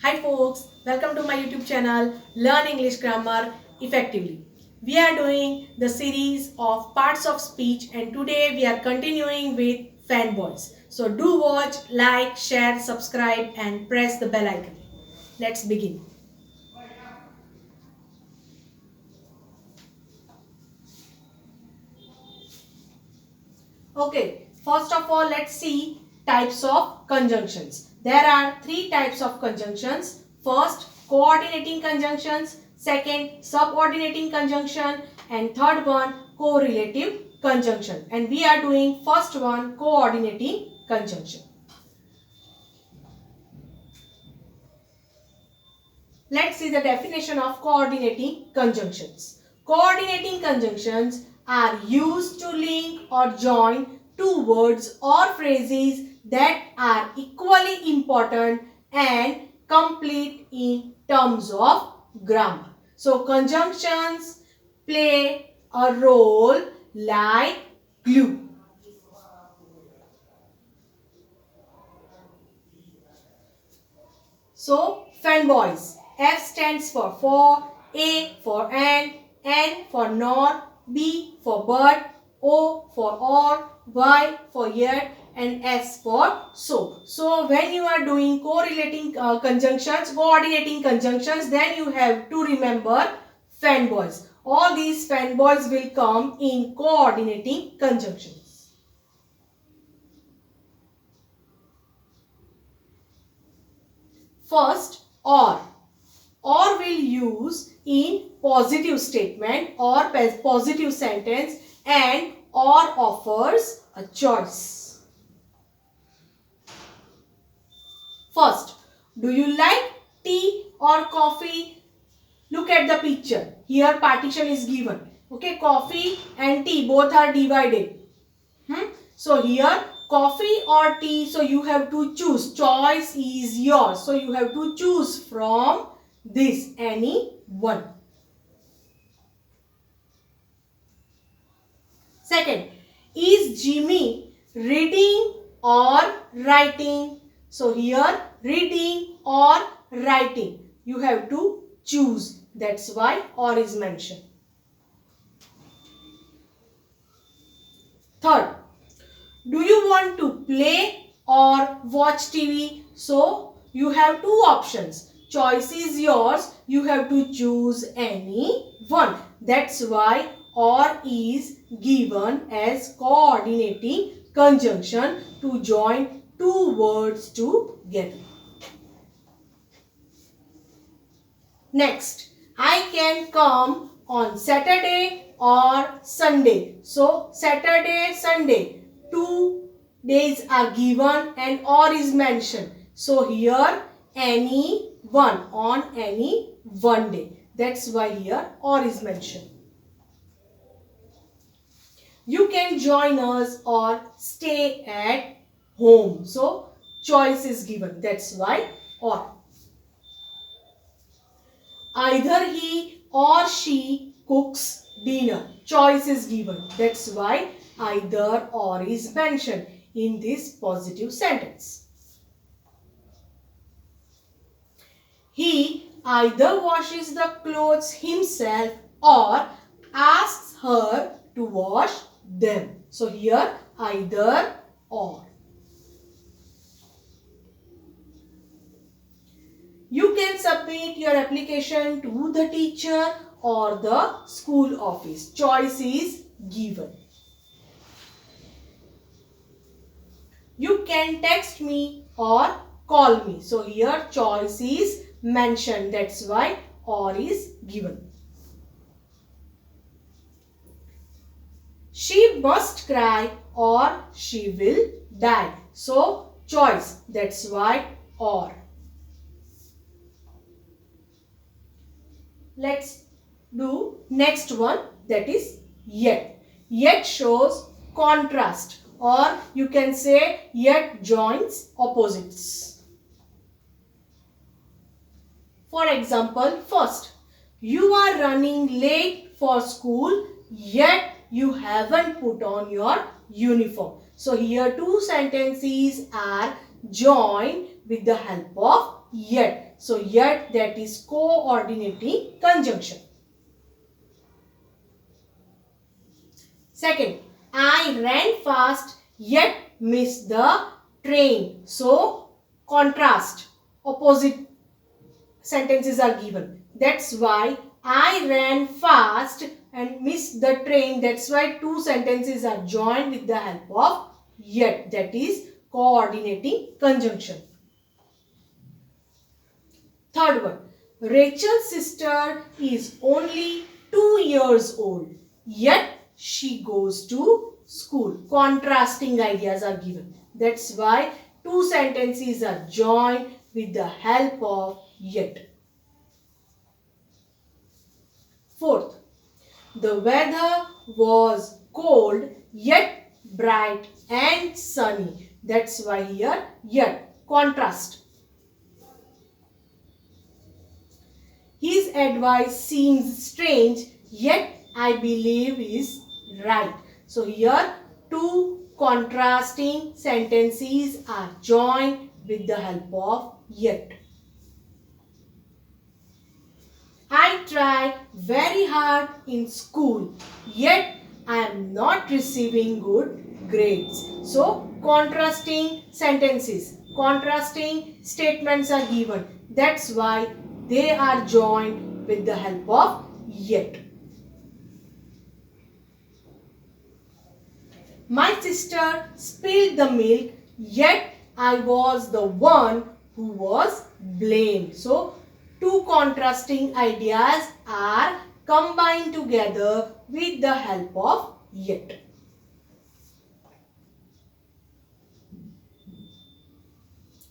Hi folks, welcome to my YouTube channel Learn English Grammar Effectively. We are doing the series of parts of speech and today we are continuing with fanboys. So do watch, like, share, subscribe and press the bell icon. Let's begin. Okay, first of all let's see types of conjunctions. There are three types of conjunctions. First, coordinating conjunctions. Second, subordinating conjunction. And third one, correlative conjunction. And we are doing first one, coordinating conjunction. Let's see the definition of coordinating conjunctions. Coordinating conjunctions are used to link or join two words or phrases that are equally important and complete in terms of grammar. So conjunctions play a role like glue. So fanboys. F stands for, A for and, N for nor, B for but, O for or, Y for yet and S for so. So when you are doing correlating conjunctions, coordinating conjunctions, then you have to remember fanboys. All these fanboys will come in coordinating conjunctions. First, or. Or will use in positive statement or positive sentence and or offers a choice. First, do you like tea or coffee? Look at the picture. Here partition is given. Okay, coffee and tea both are divided. So here coffee or tea, so you have to choose. Choice is yours. So you have to choose from this any one. Second, is Jimmy reading or writing? So here reading or writing. You have to choose. That's why or is mentioned. Third, do you want to play or watch TV? So you have two options. Choice is yours. You have to choose any one. That's why or is given as coordinating conjunction to join two words together. Next, I can come on Saturday or Sunday. So Saturday, Sunday, 2 days are given and or is mentioned. So here any one, on any one day. That's why here or is mentioned. You can join us or stay at home. So choice is given. That's why or. Either he or she cooks dinner. Choice is given. That's why either or is mentioned in this positive sentence. He either washes the clothes himself or asks her to wash them. So here either or. You can submit your application to the teacher or the school office. Choice is given. You can text me or call me. So here choice is mentioned. That's why or is given. She must cry or she will die. So choice. That's why or. Let's do next one, that is yet. Yet shows contrast or you can say yet joins opposites. For example, first, you are running late for school yet you haven't put on your uniform. So here two sentences are joined with the help of yet. So yet, that is coordinating conjunction. Second, I ran fast yet missed the train. So contrast, opposite sentences are given. That's why I ran fast and missed the train. That's why two sentences are joined with the help of yet. That is coordinating conjunction. Third one, Rachel's sister is only 2 years old, yet she goes to school. Contrasting ideas are given. That's why two sentences are joined with the help of yet. Fourth, the weather was cold yet bright and sunny. That's why here yet, contrast. His advice seems strange, yet I believe is right. So here two contrasting sentences are joined with the help of yet. I tried very hard in school, yet I am not receiving good grades. So contrasting sentences, contrasting statements are given. That's why they are joined with the help of yet. My sister spilled the milk, yet I was the one who was blamed. So, two contrasting ideas are combined together with the help of yet.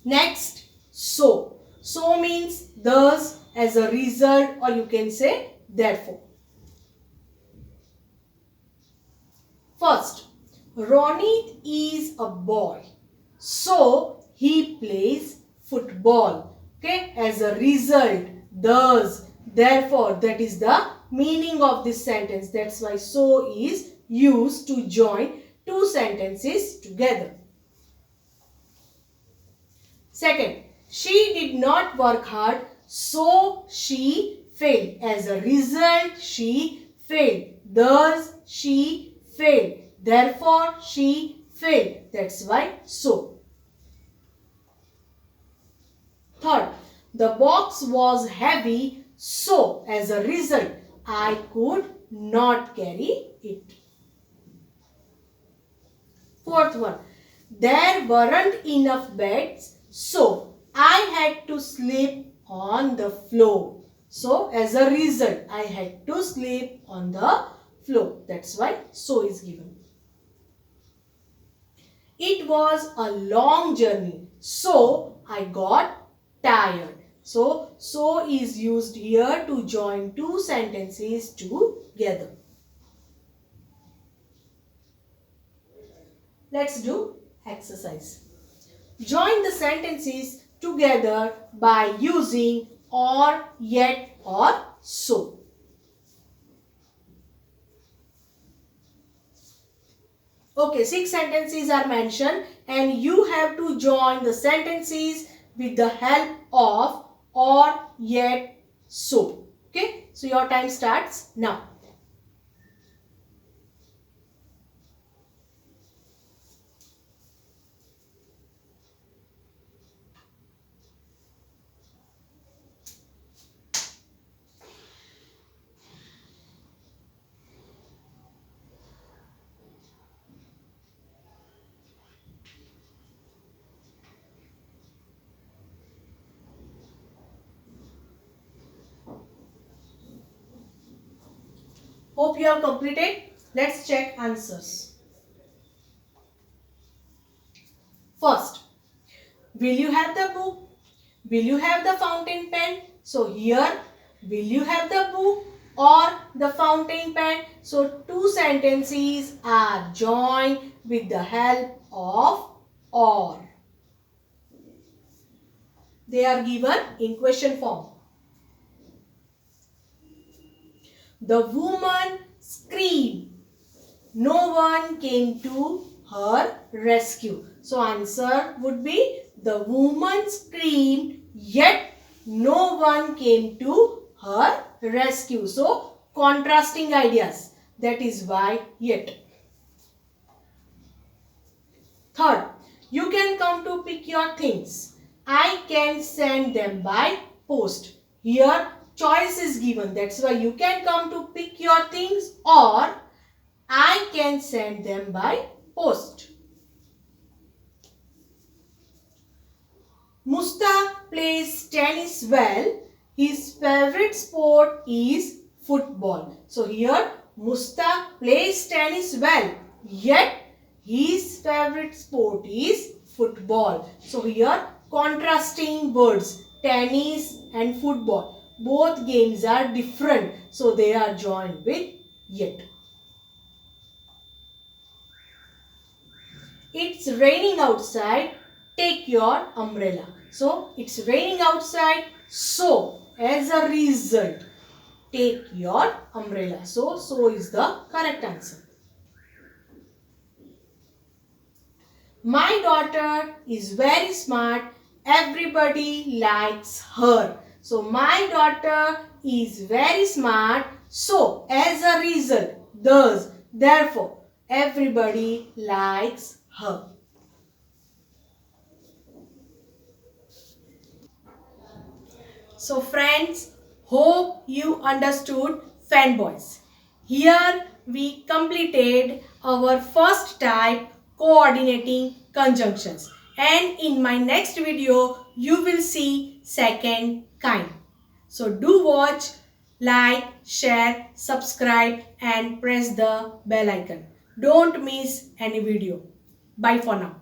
Next, so. So means thus, as a result, or you can say therefore. First, Ronit is a boy, so he plays football. Okay, as a result, thus, therefore, that is the meaning of this sentence. That's why so is used to join two sentences together. Second, she did not work hard, so she failed. As a result, she failed. Thus, she failed. Therefore, she failed. That's why so. Third, the box was heavy, so as a result, I could not carry it. Fourth one, there weren't enough beds, so I had to sleep on the floor. So, as a result, I had to sleep on the floor. That's why so is given. It was a long journey, so I got tired. So is used here to join two sentences together. Let's do exercise. Join the sentences together by using or, yet or so. Okay, 6 sentences are mentioned and you have to join the sentences with the help of or, yet, so. Okay, so your time starts now. Hope you have completed. Let's check answers. First, will you have the book? Will you have the fountain pen? So here, will you have the book or the fountain pen? So two sentences are joined with the help of or. They are given in question form. The woman screamed. No one came to her rescue. So answer would be the woman screamed, yet no one came to her rescue. So, contrasting ideas. That is why yet. Third, you can come to pick your things. I can send them by post. Here, choice is given. That's why you can come to pick your things or I can send them by post. Mustaq plays tennis well. His favorite sport is football. So here Mustaq plays tennis well. Yet his favorite sport is football. So here contrasting words, tennis and football. Both games are different. So they are joined with yet. It's raining outside. Take your umbrella. So, it's raining outside. So, as a result, take your umbrella. So is the correct answer. My daughter is very smart. Everybody likes her. So, my daughter is very smart. So, as a result, thus, therefore, everybody likes her. So friends, hope you understood fanboys. Here we completed our first type coordinating conjunctions. And in my next video, you will see second kind. So do watch, like, share, subscribe and press the bell icon. Don't miss any video. Bye for now.